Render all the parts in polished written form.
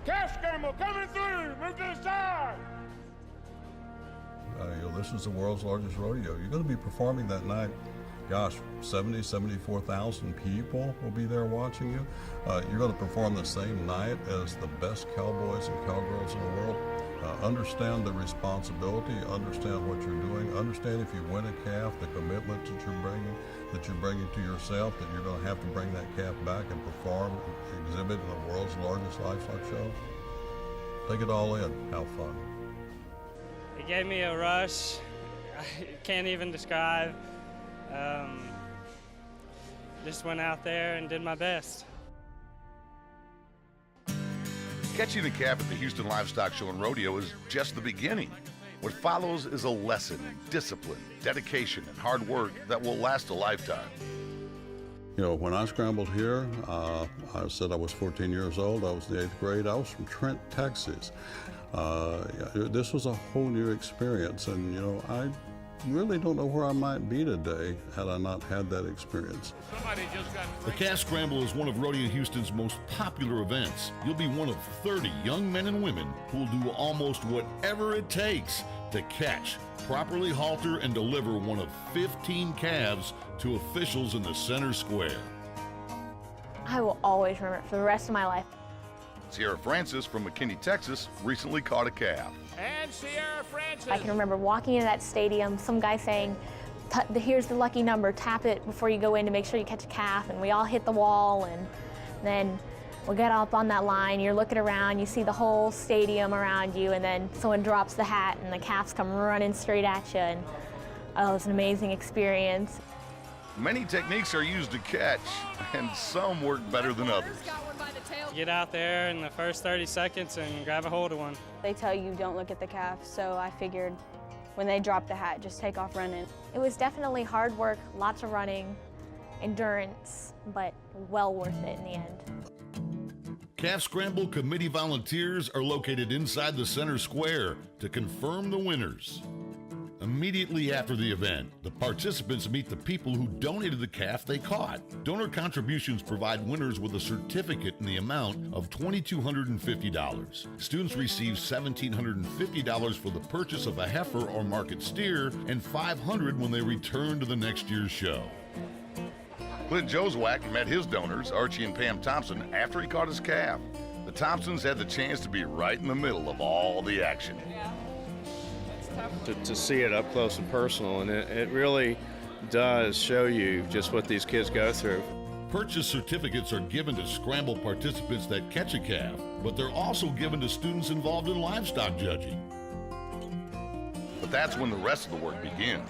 Calf Scramble coming through. Move to the side. This is the world's largest rodeo. You're going to be performing that night. Gosh, 74,000 people will be there watching you. You're going to perform the same night as the best cowboys and cowgirls in the world. Understand the responsibility, understand what you're doing, understand if you win a calf, the commitment that you're bringing to yourself, that you're going to have to bring that calf back and perform, and exhibit in the world's largest livestock show. Take it all in, have fun. It gave me a rush I can't even describe. Just went out there and did my best. Catching a calf at the Houston Livestock Show and Rodeo is just the beginning. What follows is a lesson in discipline, dedication, and hard work that will last a lifetime. You know, when I scrambled here, I said I was 14 years old. I was in the 8th grade. I was from Trent, Texas. This was a whole new experience, and you know, I really don't know where I might be today had I not had that experience. The Calf Scramble is one of Rodeo Houston's most popular events. You'll be one of 30 young men and women who will do almost whatever it takes to catch, properly halter, and deliver one of 15 calves to officials in the center square. I will always remember it for the rest of my life. Sierra Francis from McKinney, Texas, recently caught a calf. And Sierra Francis. I can remember walking into that stadium, some guy saying, here's the lucky number, tap it before you go in to make sure you catch a calf, and we all hit the wall, and then we'll get up on that line, you're looking around, you see the whole stadium around you, and then someone drops the hat and the calves come running straight at you, and oh, it's an amazing experience. Many techniques are used to catch, and some work better than others. Get out there in the first 30 seconds and grab a hold of one. They tell you don't look at the calf, so I figured when they drop the hat, just take off running. It was definitely hard work, lots of running, endurance, but well worth it in the end. Calf Scramble committee volunteers are located inside the center square to confirm the winners. Immediately after the event, the participants meet the people who donated the calf they caught. Donor contributions provide winners with a certificate in the amount of $2,250. Students receive $1,750 for the purchase of a heifer or market steer, and $500 when they return to the next year's show. Clint Joswack met his donors, Archie and Pam Thompson, after he caught his calf. The Thompsons had the chance to be right in the middle of all the action. To see it up close and personal, and it really does show you just what these kids go through. Purchase certificates are given to Scramble participants that catch a calf, but they're also given to students involved in livestock judging. But that's when the rest of the work begins.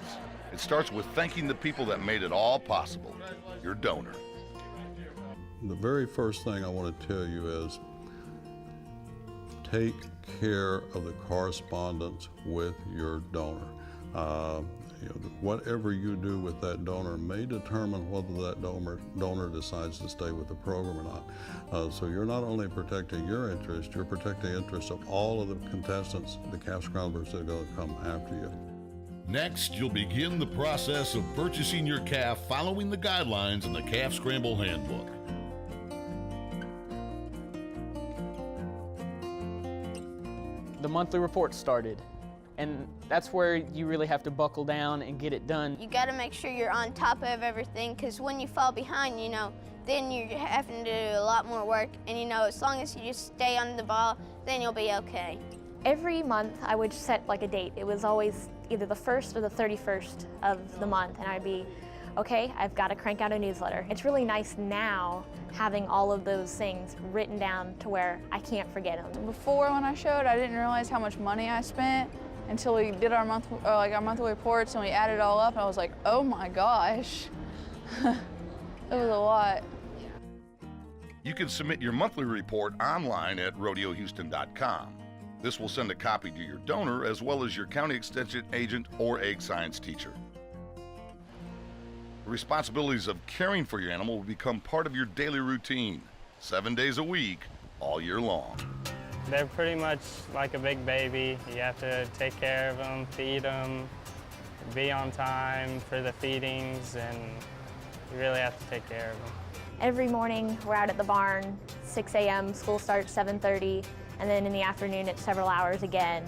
It starts with thanking the people that made it all possible, your donor. The very first thing I want to tell you is take care of the correspondence with your donor. Whatever you do with that donor may determine whether that donor decides to stay with the program or not. So you're not only protecting your interest, you're protecting the interests of all of the contestants, the calf scramblers that are going to come after you. Next, you'll begin the process of purchasing your calf following the guidelines in the Calf Scramble Handbook. The monthly report started, and that's where you really have to buckle down and get it done. You got to make sure you're on top of everything, because when you fall behind, then you're having to do a lot more work, and as long as you just stay on the ball, then you'll be okay. Every month I would set like a date. It was always either the 1st or the 31st of the month, and I'd be, okay, I've got to crank out a newsletter. It's really nice now having all of those things written down to where I can't forget them. Before, when I showed, I didn't realize how much money I spent until we did our monthly reports and we added it all up, and I was like, oh my gosh. It was a lot. You can submit your monthly report online at rodeohouston.com. This will send a copy to your donor as well as your county extension agent or egg science teacher. The responsibilities of caring for your animal will become part of your daily routine, 7 days a week, all year long. They're pretty much like a big baby. You have to take care of them, feed them, be on time for the feedings, and you really have to take care of them. Every morning we're out at the barn, 6 a.m., school starts 7:30, And then in the afternoon, it's several hours again.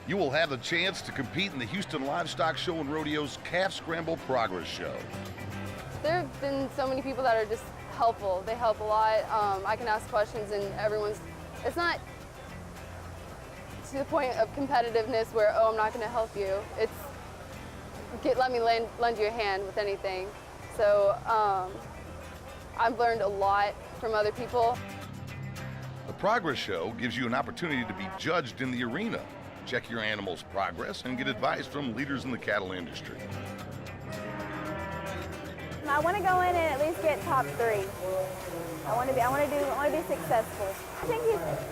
You will have the chance to compete in the Houston Livestock Show and Rodeo's Calf Scramble Progress Show. There have been so many people that are just helpful. They help a lot. I can ask questions and it's not to the point of competitiveness where, oh, I'm not going to help you. It's, let me lend you a hand with anything. So I've learned a lot from other people. The Progress Show gives you an opportunity to be judged in the arena. Check your animal's progress and get advice from leaders in the cattle industry. I want to go in and at least get top 3. I want to be successful. I think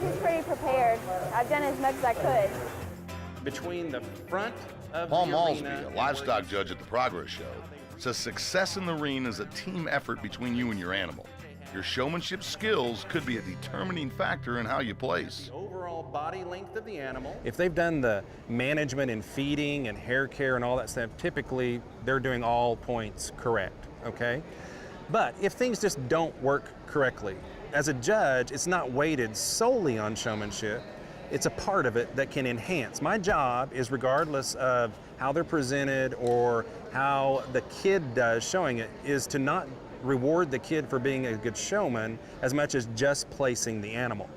he's pretty prepared. I've done as much as I could. Between the front of Paul the Malsby, arena a livestock judge at the Progress Show, says success in the ring is a team effort between you and your animal. Your showmanship skills could be a determining factor in how you place. the overall body length of the animal. If they've done the management and feeding and hair care and all that stuff, typically they're doing all points correct, okay? But if things just don't work correctly, as a judge, it's not weighted solely on showmanship. It's a part of it that can enhance. My job is, regardless of how they're presented or how the kid does showing it, is to not reward the kid for being a good showman as much as just placing the animal.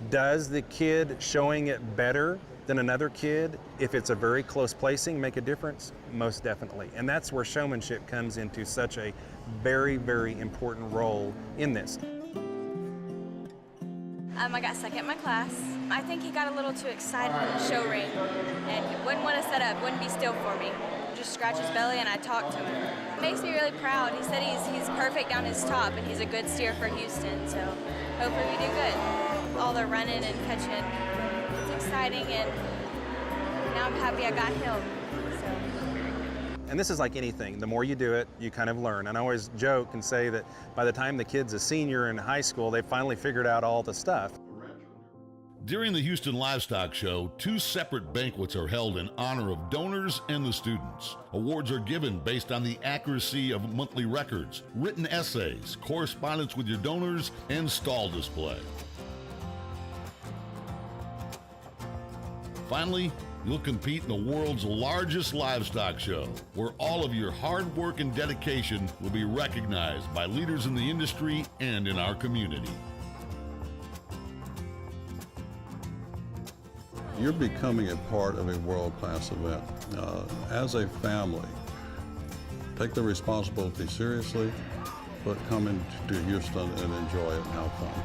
Does the kid showing it better than another kid, if it's a very close placing, make a difference? Most definitely. And that's where showmanship comes into such a very, very important role in this. I got second in my class. I think he got a little too excited in the show ring and wouldn't want to set up, wouldn't be still for me. Just scratch his belly and I talked to him. It makes me really proud. He said he's perfect down his top and he's a good steer for Houston, so hopefully we do good. All the running and catching, it's exciting, and now I'm happy I got him. And this is like anything. The more you do it, you kind of learn. And I always joke and say that by the time the kid's a senior in high school, they finally figured out all the stuff. During the Houston Livestock Show, 2 separate banquets are held in honor of donors and the students. Awards are given based on the accuracy of monthly records, written essays, correspondence with your donors, and stall display. Finally, you'll compete in the world's largest livestock show, where all of your hard work and dedication will be recognized by leaders in the industry and in our community. You're becoming a part of a world-class event. As a family, take the responsibility seriously, but come into Houston and enjoy it and have fun.